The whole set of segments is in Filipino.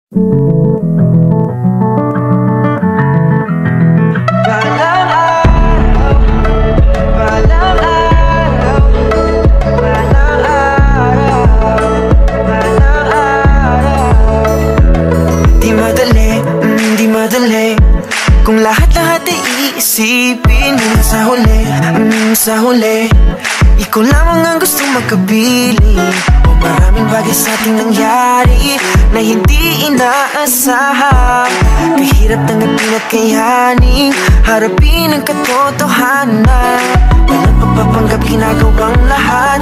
Kung lahat-lahat ay iisipin sa huli ikaw lamang ang gustong magkabili. O maraming bagay sa ating nangyari na hindi inaasahan. Kahirap tanggapin at kayanin, harapin ang katotohanan. Walang pagpapanggap, ginagawang lahat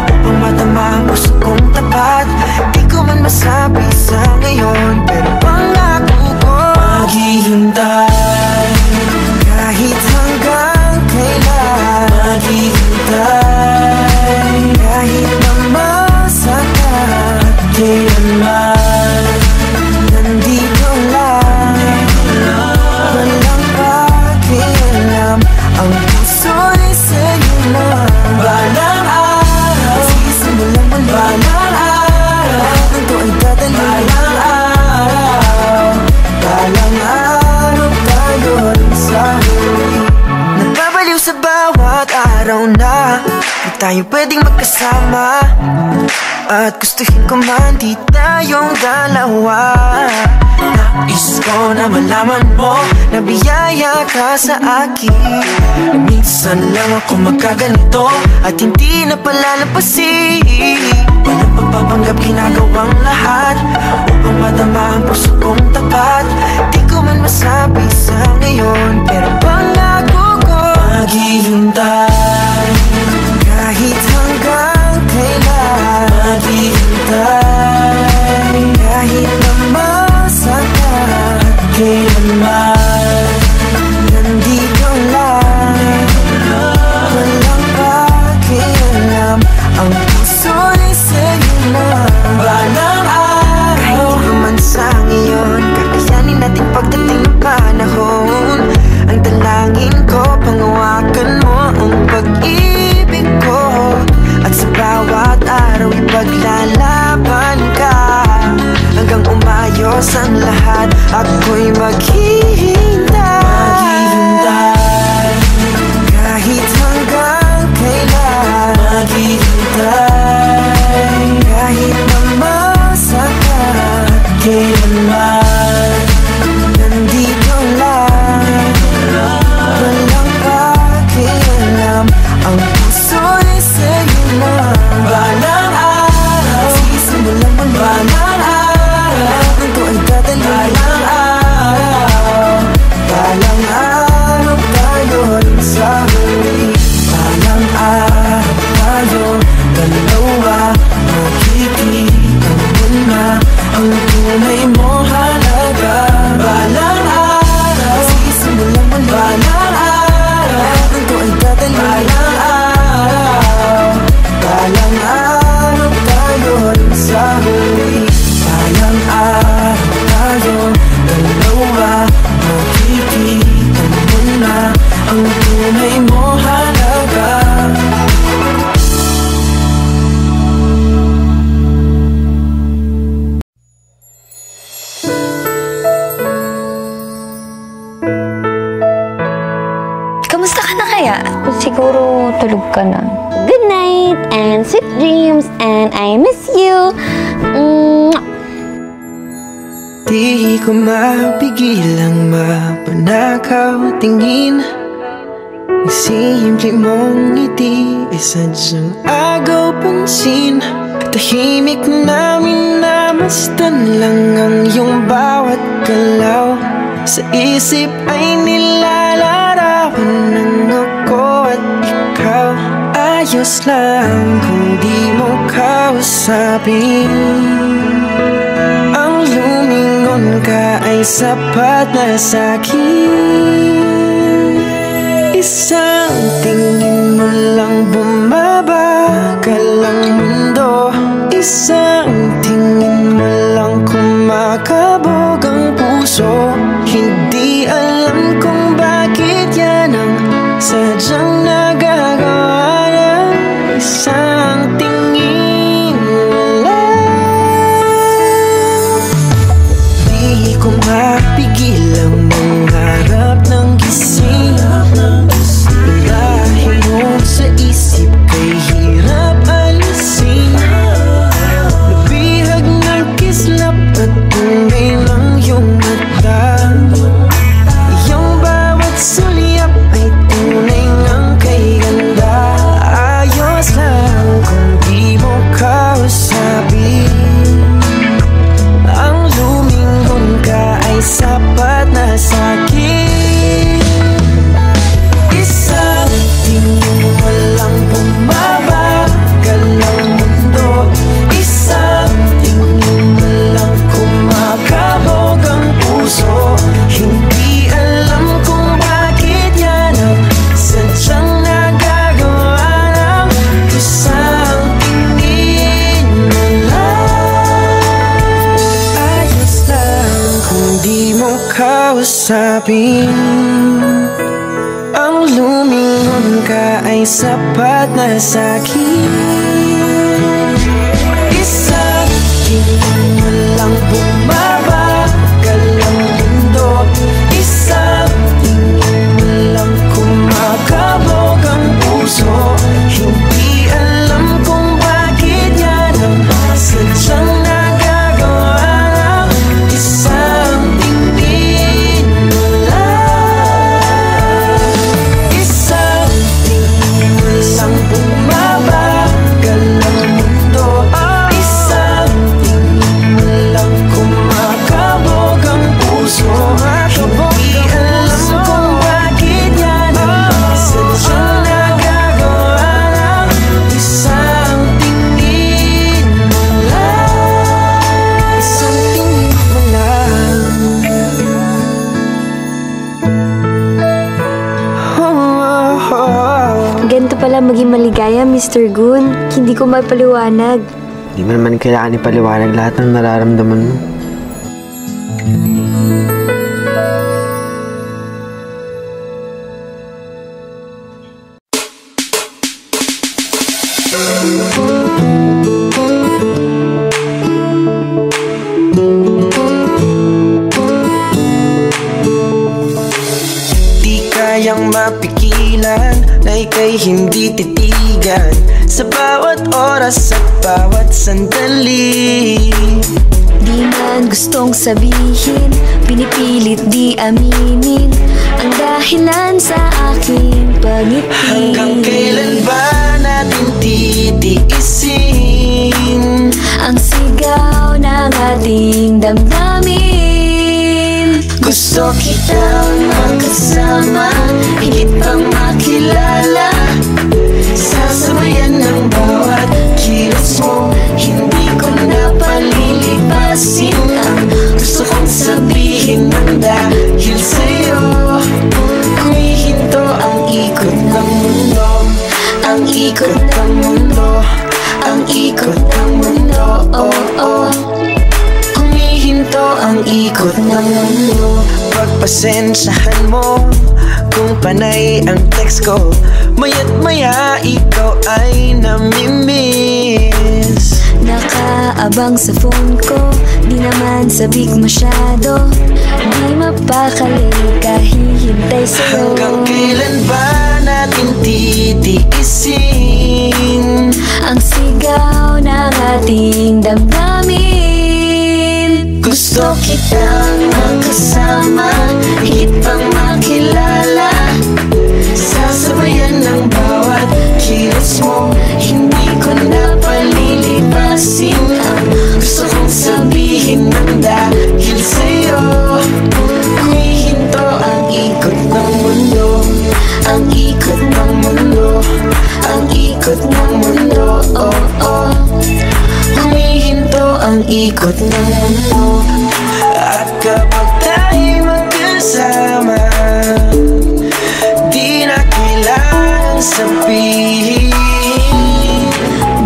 upang matama ang puso kong tapat. Di ko man masabi sa ngayon, pero pangako ko maghihintay kahit hanggang kailan. Maghihintay kahit na masakit, kailanman nandito lang. Walang pakialam, ang puso'y sa'yo na. Balang araw, sisimulan mo balang araw, ito ay dadali. Balang araw, balang araw tayo rin sa huli. Nagbabaliw sa bawat araw na di tayo pwedeng magkasama. At gustuhin ko man di tayong dalawa. Nais ko na malaman mo na biyaya ka sa akin. Na minsan lang ako magkaganito at hindi na palalampasin. Walang pagpapanggap, ginagawang lahat upang matama ang puso kong tapat. Di ko man masabi sa ngayon, pero pangako ko maghihintay kahit hanggang kailan. Maghihintay kahit na masakit, kailanman nandito lang. Walang pakialam, ang puso'y sa'yo na. Balang araw, kahit di man sa ngayon, kakayanin natin pagdating ng panahon. Ang dalangin ko, pangawakan mo ang pag-ibig ko. At sa bawat araw ipaglalaban ka hanggang umayos ang lahat. Ako'y maghihintay, maghihintay kahit hanggang kailan. Maghihintay kahit na masakit, kailanman nandito lang. Walang pakialam, ang puso'y sa'yo na. Balang araw, sisimulan mo balang araw, ito ay dadali. Balang araw, balang araw tayo rin sa huli. Balang araw tayo dalawa, makikita mo na ang tunay mo halaga. Balang araw, sisimulan mo balang araw, ito ay dadali. Balang araw, balang araw tayo rin sa huli. Balang araw tayo dalawa, makikita mo na ang tunay mo halaga. Kamusta ka na kaya? Siguro tulog ka na. Good night and sweet dreams and I miss you. Di ko mapigilang mapanakaw tingin. Ang simple mong ngiti ay sadyang agaw pansin. Tahimik na minamasdan lang ang iyong bawat galaw. Sa isip ay nilalarawan ng ako at ikaw. Ayos lang kung di mo kausapin. Ang lumingon ka ay sapat na sa'kin. Isang tingin mo lang bumabagal ang mundo. Isang tingin mo lang kumakabog ang puso. Hindi alam kung bakit yan ang sadyang nagagawa ng isang tingin mo lang. Di ko mapigil ang mangarap ng gising. Lahimok sa isip kay hirap alisin. Nabihag ng kislap at tunay ng iyong mata. Iyong bawat sulyap ay tunay ngang kay ganda. Ayos lang kung di mo kausapin. Ang lumingon ka ay sapat na sa'kin. Isang tingin walang bumabagal ang mundo. Isang tingin walang kumakabog ang puso. Hindi alam kung bakit yan ang sadyang nagagawa ng isang tingin mo lang. Ayos lang kung di mo kausapin. Ang lumingon ka ay sapat na sa'kin. Isang tingin walang bumabagal ang mundo. Isang tingin walang kumakabog ang puso. Hindi alam kung bakit yan ang sadyang nagagawa ng isang tingin mo lang. Isang tingin walang bumabagal ang mundo. Isang tingin walang kumakabog ang puso. Hindi alam kung bakit yan ang sadyang nagagawa ng isang tingin mo lang. Isang tingin mo lang. Ganito pala maging maligaya, Mr. Gun. Hindi ko mapaliwanag. Di mo naman kailangan ipaliwanag lahat ng nararamdaman mo. Di kayang mapigilan na ika'y hindi titigan sa bawat oras at bawat sandali. Di man gustong sabihin, pinipilit di aminin ang dahilan sa aking pagngiti. Hanggang kailan ba natin titiisin Ang sigaw ng ating damdamin. Gusto kitang makasama, higit pang makilala. Sasabayan ng bawat kilos mo, hindi ko na palilipasin ang gusto kong sabihin ng dahil sa'yo. Humihinto ang ikot ng mundo, ang ikot ng mundo, ang ikot ng mundo, oh, oh. Humihinto ang ikot ng mundo. Pagpasensyahan mo kung panay ang text ko, maya't maya ikaw ay namimiss. Nakaabang sa phone ko, di naman sabik masyado. Di mapakali kahihintay sa'yo. Hanggang kailan ba natin titiisin Ang sigaw ng ating damdamin. Gusto kitang makasama, higit pang makilala. Sasabayan ng bawat kilos mo, hindi ko na palilipasin ang gusto kong sabihin ng dahil sa'yo. Humihinto ang ikot ng mundo, ang ikot ng mundo, ang ikot ng mundo, oh, oh. Humihinto ang ikot ng mundo. At kapag tayo'y magkasama, di na kailangang sabihin.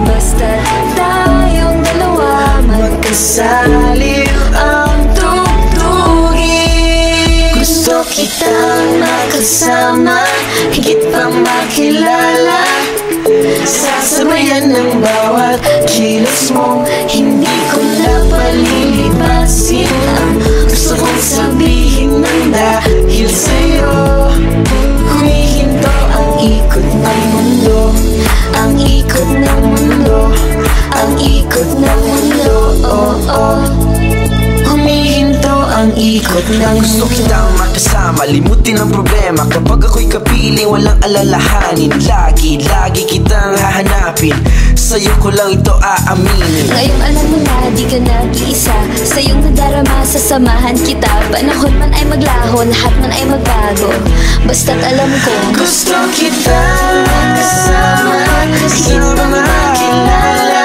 Basta tayong dalawa magkasaliw ang tugtugin. Gusto kitang makasama, higit pang makilala. Sasabayan ng bawat kilos mo, hindi ko na palilipasin ang gusto ikot ng gusto kitang makasama, limutin ang problema. Kapag ako'y kapiling, walang alalahanin. Lagi kitang hahanapin, sa'yo ko lang ito aaminin. Ngayong alam mo na di ka nag-iisa, sa'yong nadarama sasamahan kita. Panahon man ay maglaho, lahat man ay magbago, basta't alam ko gusto kita kasama, higit pa makilala.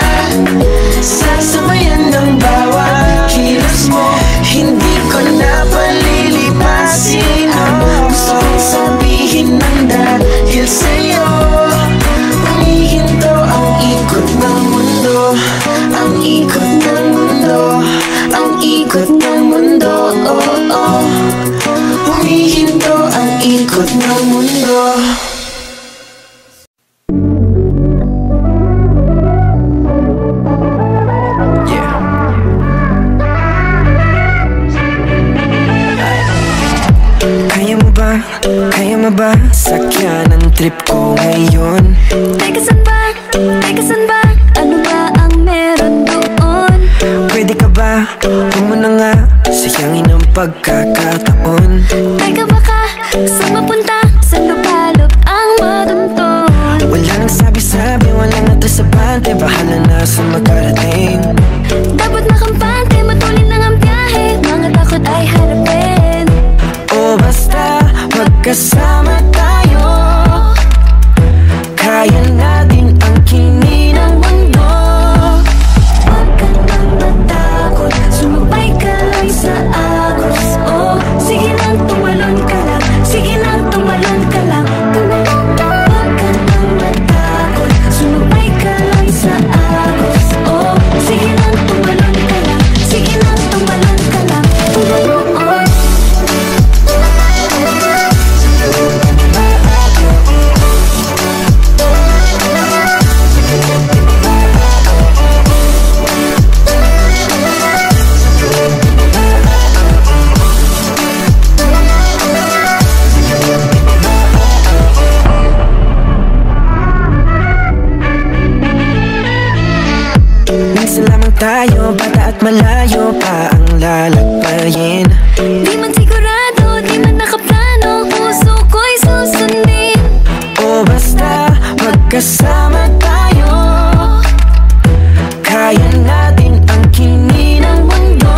Sasabayan ng bawat kilos mo, hindi ko na palilipasin. Gusto kong sabihin ng dahil sa'yo, humihinto ang ikot ng mundo, ang ikot ng mundo, ang ikot ng mundo. Humihinto ang ikot ng mundo. Kaya mo ba sakyan ang trip ko ngayon? Teka saan ba? Ano ba ang meron doon? Pwede ka ba? Huwag mo na nga sayangin ang pagkakataon. Teka baka, saan mapunta? Saan lupalop ang madunton? Wala nang sabi-sabi, wala na to sa bante. Bahala na sa makarating. Dapat nakampante, matulin lang ang biyahe. Mga takot ay harapin. O basta magkasama tayo, kaya natin ang kinin ng mundo. Huwag ka nang matakot, sumabay ka lang sa agos. Oh, sige lang tumalon ka lang, sige lang tumalon ka lang. Huwag ka nang matakot, sumabay ka lang sa agos. Oh, sige lang tumalon ka lang, sige lang tumalon ka lang. Minsan lamang tayo, bata at malayo pa ang lalakbayin. Di man sigurado, di man nakaplano, puso ko'y susundin. O basta magkasama tayo, kaya natin ang kinin ng mundo.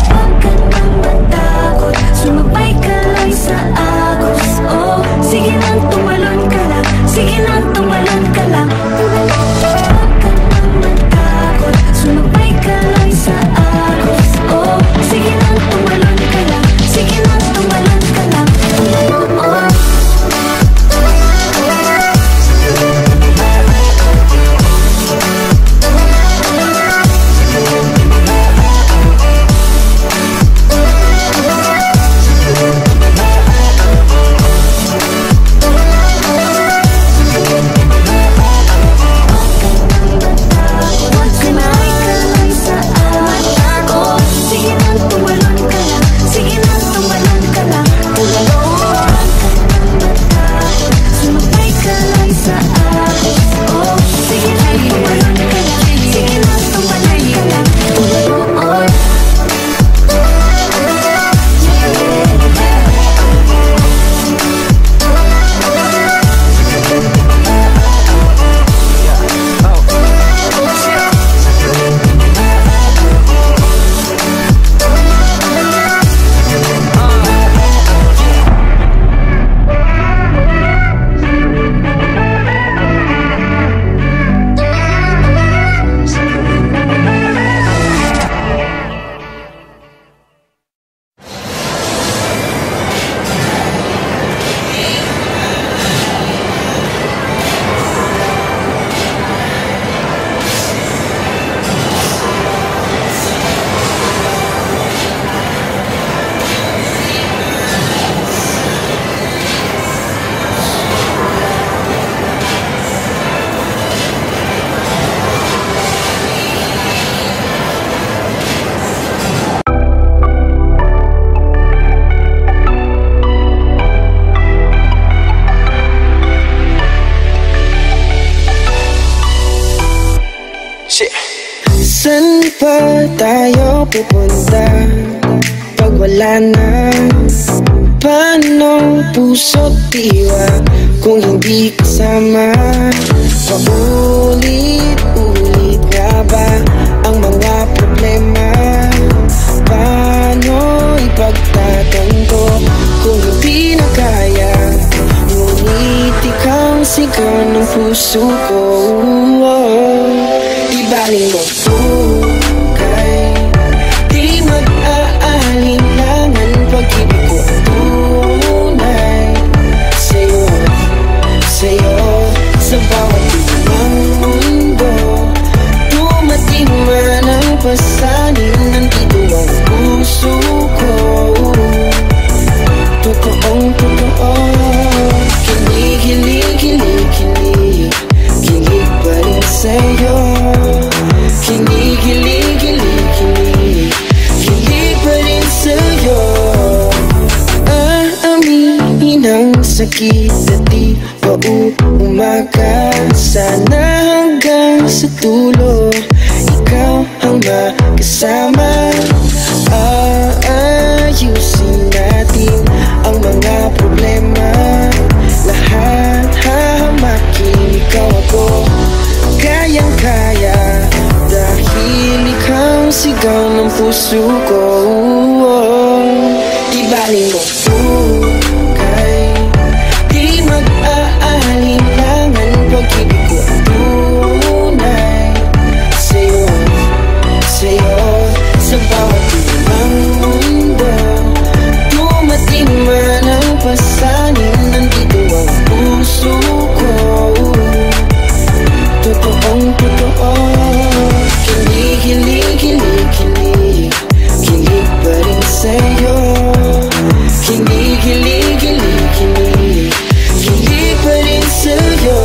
Huwag ka nang matakot, sumabay ka lang sa agos. Oh, sige lang tumalon ka lang, sige lang tumalon ka lang. Huwag ka nang matakot, sumabay ka lang sa agos. Oh, sige lang tumalon ka lang, sige lang tumalon ka lang. Saan pa tayo pupunta? wala na. Paano puso't diwa kung hindi kasama? Paulit-ulit nga ba ang mga problema? Paano ipagtatanto kung hindi na kaya? Ngunit ikaw ang sigaw ng puso ko. Di baling mo pukay, di mag-aalinlangan pag-ibig ko ang tunay. Sa'yo, sa'yo, sa bawat ibang mundo, dumating man ang pasanin, nandito ang puso ko. Totoong totoo, kilig, kilig, kilig, kilig, kilig pa rin sa'yo. Kilig, kilig, kilig, kilig, kilig pa rin sa'yo. Aaminin ang sakit at di pa umaga. Sana hanggang sa dulo ikaw ang makasama. Aayusin natin ang mga problema. Lahat hahamakin, ikaw ako kayang-kaya, dahil ikaw ang sigaw ng puso ko. Di baling mo pukay, di mag-aalinlangan pag-ibig ko ang tunay. Sa'yo, sa'yo, sa bawat ibang mundo, dumating man ang pasanin, nandito ang puso ko. Totoong totoo, kilig, kilig, kilig, kilig, kilig pa rin sa'yo. Kilig, kilig, kilig, kilig, kilig pa rin sa'yo.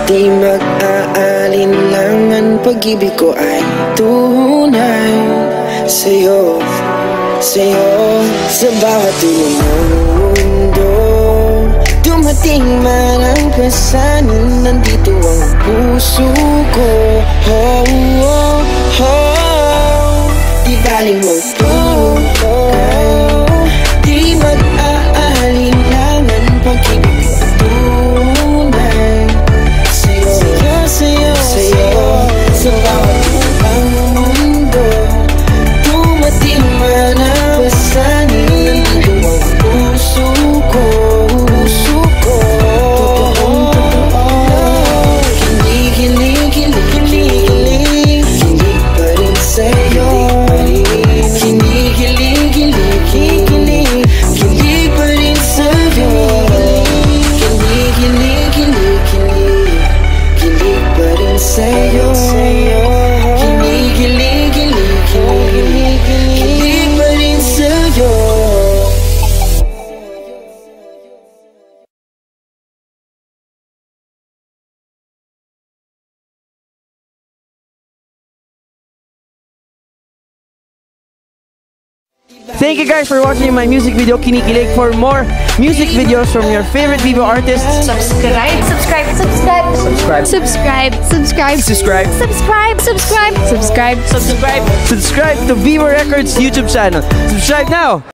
Di mag-aalinlangan, pag-ibig ko ay tunay. Sa'yo, sa'yo, sa bawat dulo ng mundo, dumating man ang pasanin, nandito ang puso ko. Di baling mo pukay, di mag-aalinlangan pag-ibig ko ang tunay. Sa'yo, sa bawat ibang mundo, dumating man ang pasanin, nandito ang puso ko. Puso ko, totoong totoo, kilig, kilig, kilig, kilig, kilig pa rin sa'yo. Kilig, kilig, kilig, kilig, kilig pa rin sa'yo. Kilig, kilig, kilig, kilig, kilig pa rin sa'yo. Kilig, kilig, kilig, kilig, kilig pa rin sa'yo. Thank you guys for watching my music video Kinikilig. For more music videos from your favorite Vivo artists, Subscribe, subscribe, subscribe, subscribe, subscribe, subscribe, subscribe, subscribe, subscribe, subscribe, subscribe. subscribe to Vivo Records YouTube channel. Subscribe now!